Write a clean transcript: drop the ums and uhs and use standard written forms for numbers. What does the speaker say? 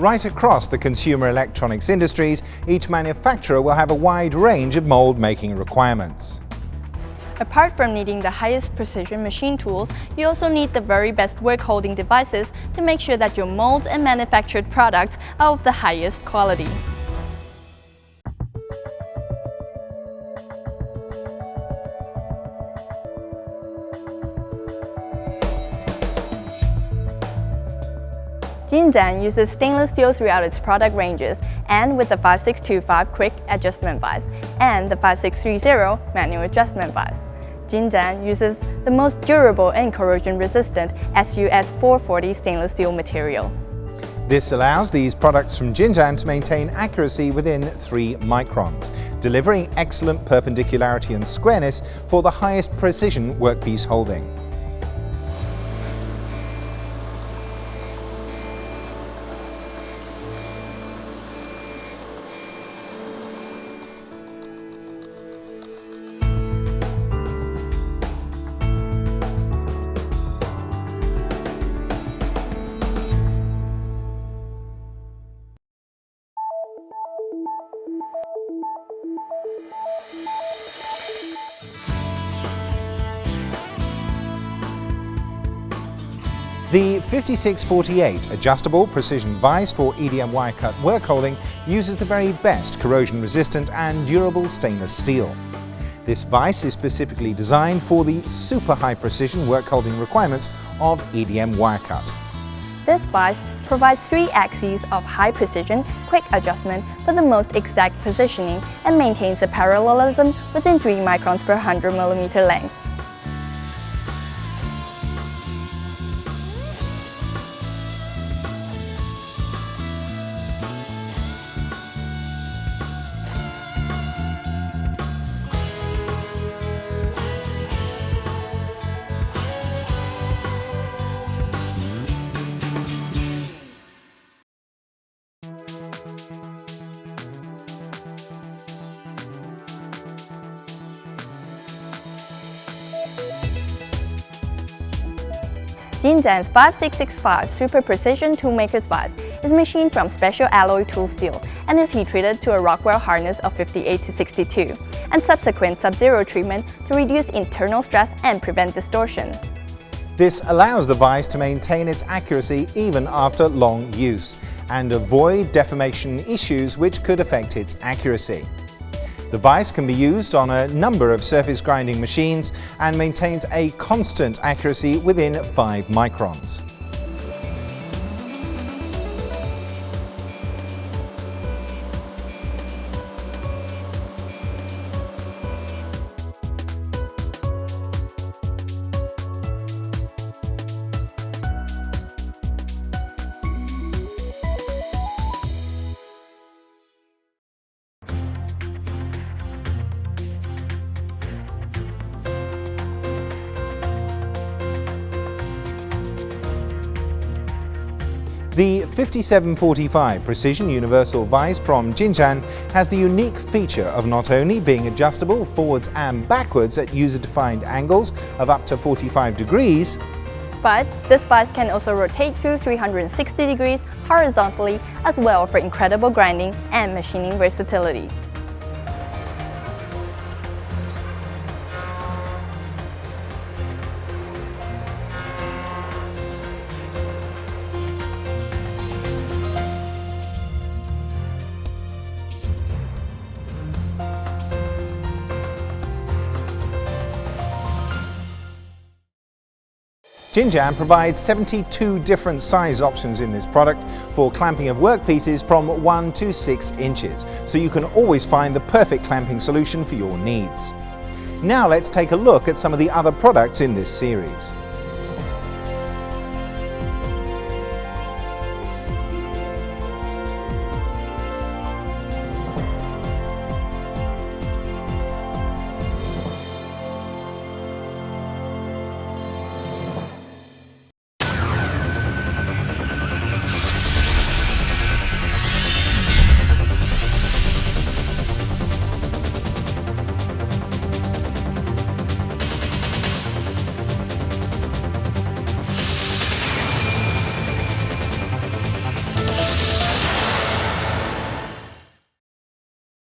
Right across the consumer electronics industries, each manufacturer will have a wide range of mold-making requirements. Apart from needing the highest precision machine tools, you also need the very best work-holding devices to make sure that your molds and manufactured products are of the highest quality. GinTech uses stainless steel throughout its product ranges, and with the 5625 quick adjustment vise and the 5630 manual adjustment vise. GinTech uses the most durable and corrosion-resistant SUS 440 stainless steel material. This allows these products from GinTech to maintain accuracy within 3 microns, delivering excellent perpendicularity and squareness for the highest precision workpiece holding. The 5648 adjustable precision vise for EDM wirecut work holding uses the very best corrosion-resistant and durable stainless steel. This vise is specifically designed for the super high precision work holding requirements of EDM wirecut. This vise provides 3 axes of high precision, quick adjustment for the most exact positioning and maintains a parallelism within 3 microns per 100 mm length. GinTech's 5665 Super Precision Toolmaker's vise is machined from special alloy tool steel and is heat-treated to a Rockwell hardness of 58 to 62, and subsequent sub-zero treatment to reduce internal stress and prevent distortion. This allows the vise to maintain its accuracy even after long use and avoid deformation issues which could affect its accuracy. The vise can be used on a number of surface grinding machines and maintains a constant accuracy within 5 microns. The 5745 Precision Universal Vise from GinTech has the unique feature of not only being adjustable forwards and backwards at user-defined angles of up to 45 degrees, but this vise can also rotate through 360 degrees horizontally as well for incredible grinding and machining versatility. GinTech provides 72 different size options in this product for clamping of workpieces from 1 to 6 inches, so you can always find the perfect clamping solution for your needs. Now let's take a look at some of the other products in this series.